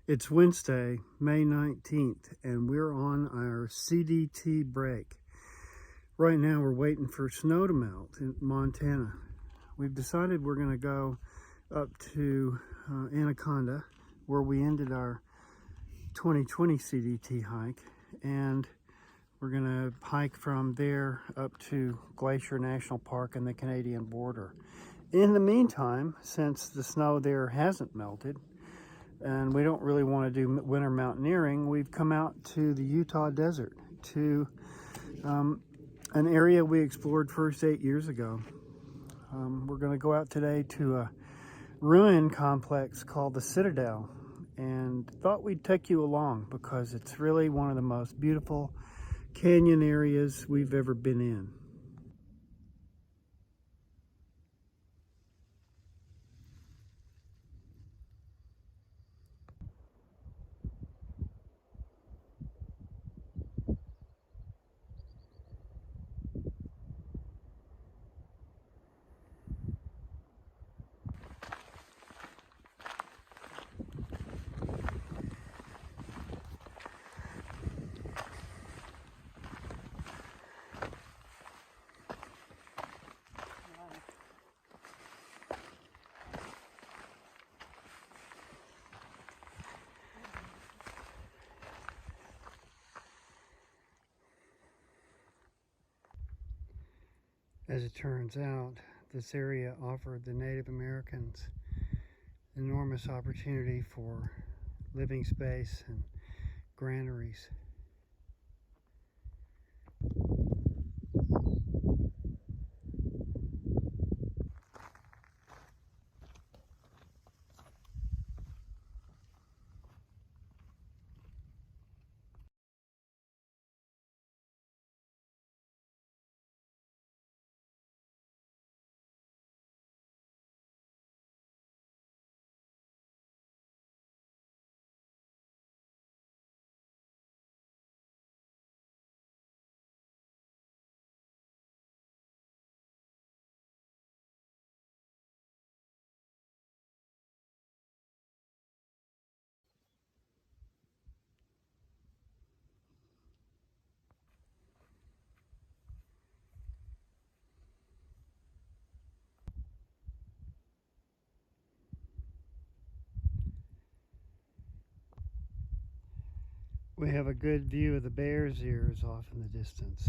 It's Wednesday, May 19th, and we're on our CDT break. Right now we're waiting for snow to melt in Montana. We've decided we're going to go up to Anaconda, where we ended our 2020 CDT hike, and we're going to hike from there up to Glacier National Park and the Canadian border. In the meantime, since the snow there hasn't melted, and we don't really want to do winter mountaineering, we've come out to the Utah desert, to an area we explored first 8 years ago. We're going to go out today to a ruin complex called the Citadel, and thought we'd take you along because it's really one of the most beautiful canyon areas we've ever been in. As it turns out, this area offered the Native Americans enormous opportunity for living space and granaries. We have a good view of the Bears Ears off in the distance.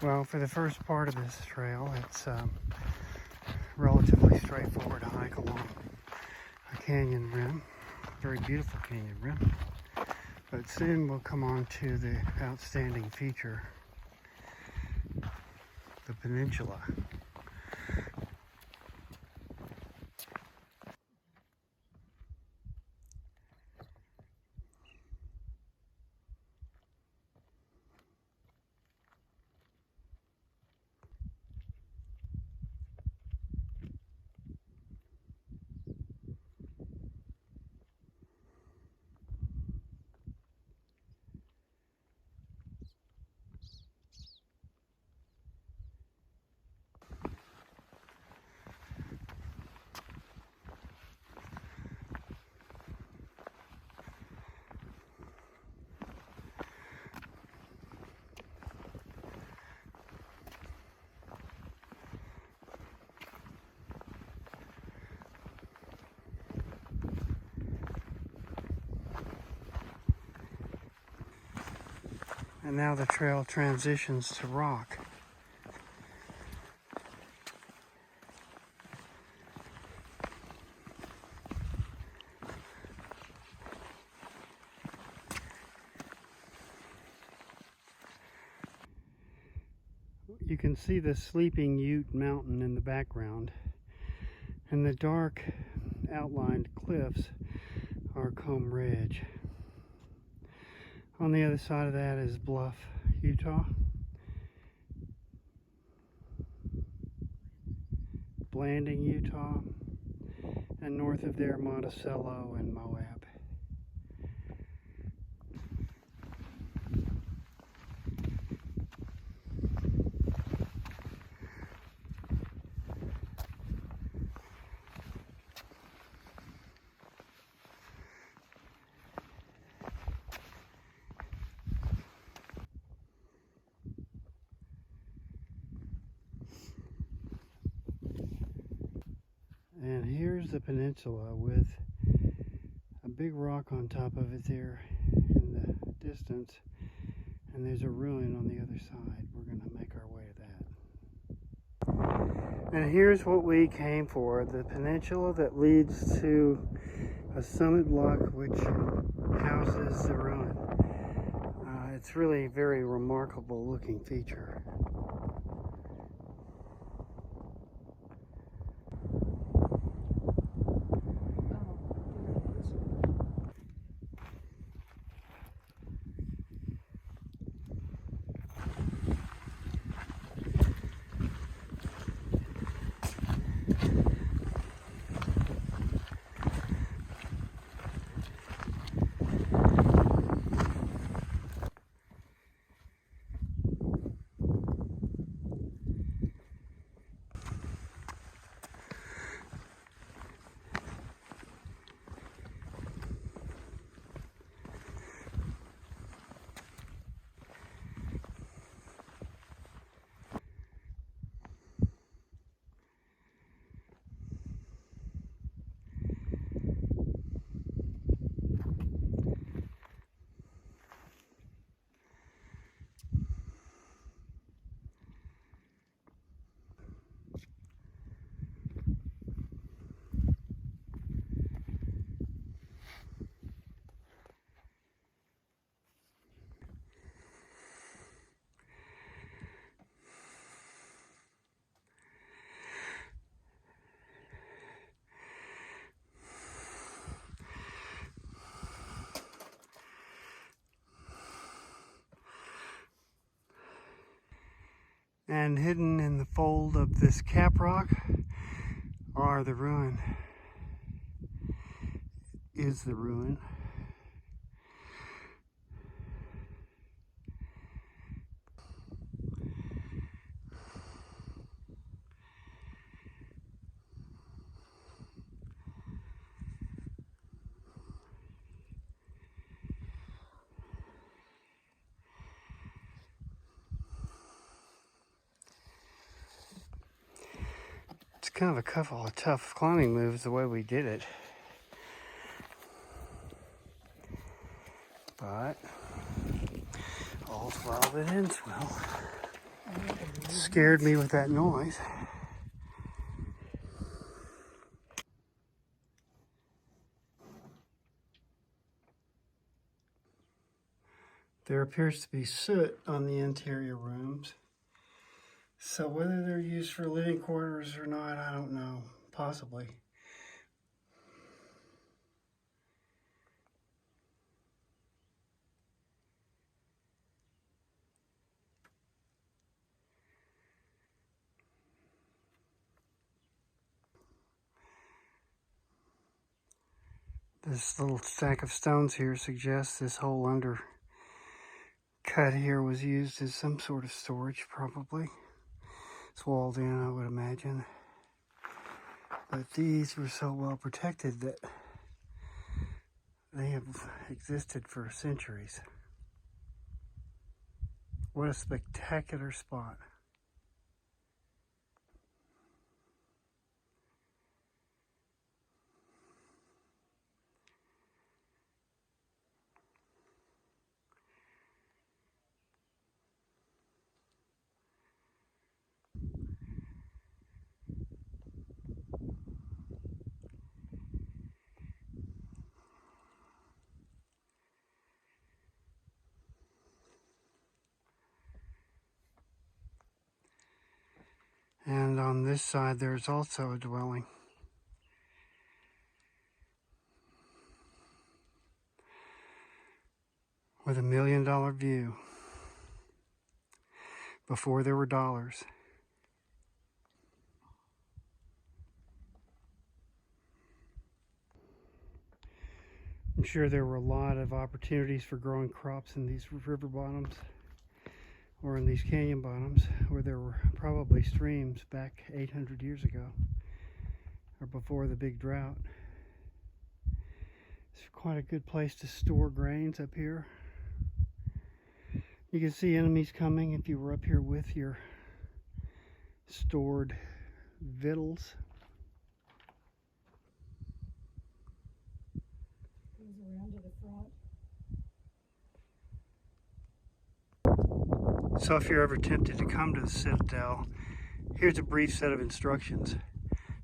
Well, for the first part of this trail, it's relatively straightforward to hike along a canyon rim, a very beautiful canyon rim. But soon we'll come on to the outstanding feature, the peninsula. And now the trail transitions to rock. You can see the Sleeping Ute Mountain in the background, and the dark outlined cliffs are Comb Ridge. On the other side of that is Bluff, Utah. Blanding, Utah. And north of there, Monticello and Moab. And here's the peninsula with a big rock on top of it there in the distance. And there's a ruin on the other side. We're going to make our way to that. And here's what we came for, the peninsula that leads to a summit block which houses the ruin. It's really a very remarkable looking feature. And hidden in the fold of this cap rock are the ruin. Is the ruin. It's kind of a couple of tough climbing moves the way we did it. But all's well that ends well. Scared me with that noise. There appears to be soot on the interior rooms. So whether they're used for living quarters or not, I don't know. Possibly. This little stack of stones here suggests this whole undercut here was used as some sort of storage, probably. It's walled in, I would imagine. But these were so well protected that they have existed for centuries. What a spectacular spot. And on this side, there's also a dwelling. With $1 million view. Before there were dollars. I'm sure there were a lot of opportunities for growing crops in these river bottoms or in these canyon bottoms where there were probably streams back 800 years ago or before the big drought. It's quite a good place to store grains up here. You can see enemies coming if you were up here with your stored victuals. Goes around to the front. So if you're ever tempted to come to the Citadel, here's a brief set of instructions.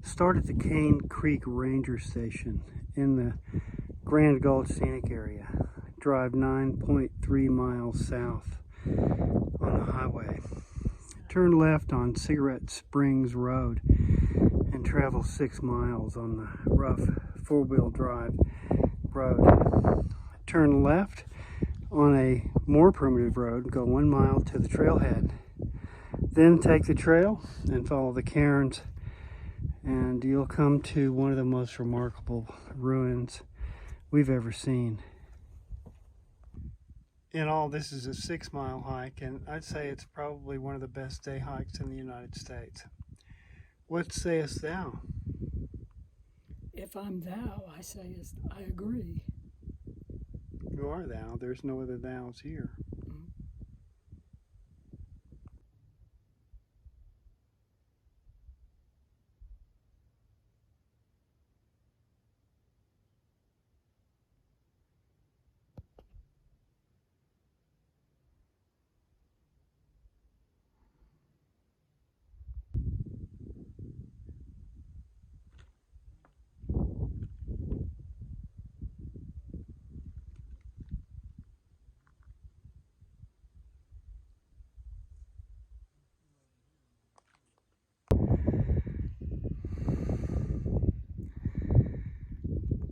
Start at the Cane Creek Ranger Station in the Grand Gulch Scenic Area. Drive 9.3 miles south on the highway. Turn left on Cigarette Springs Road and travel 6 miles on the rough four-wheel drive road. Turn left on a more primitive road, go 1 mile to the trailhead. Then take the trail and follow the cairns, and you'll come to one of the most remarkable ruins we've ever seen. In all, this is a 6-mile hike, and I'd say it's probably one of the best day hikes in the United States. What sayest thou? If I'm thou, I say I agree. You are thou. There's no other thous here.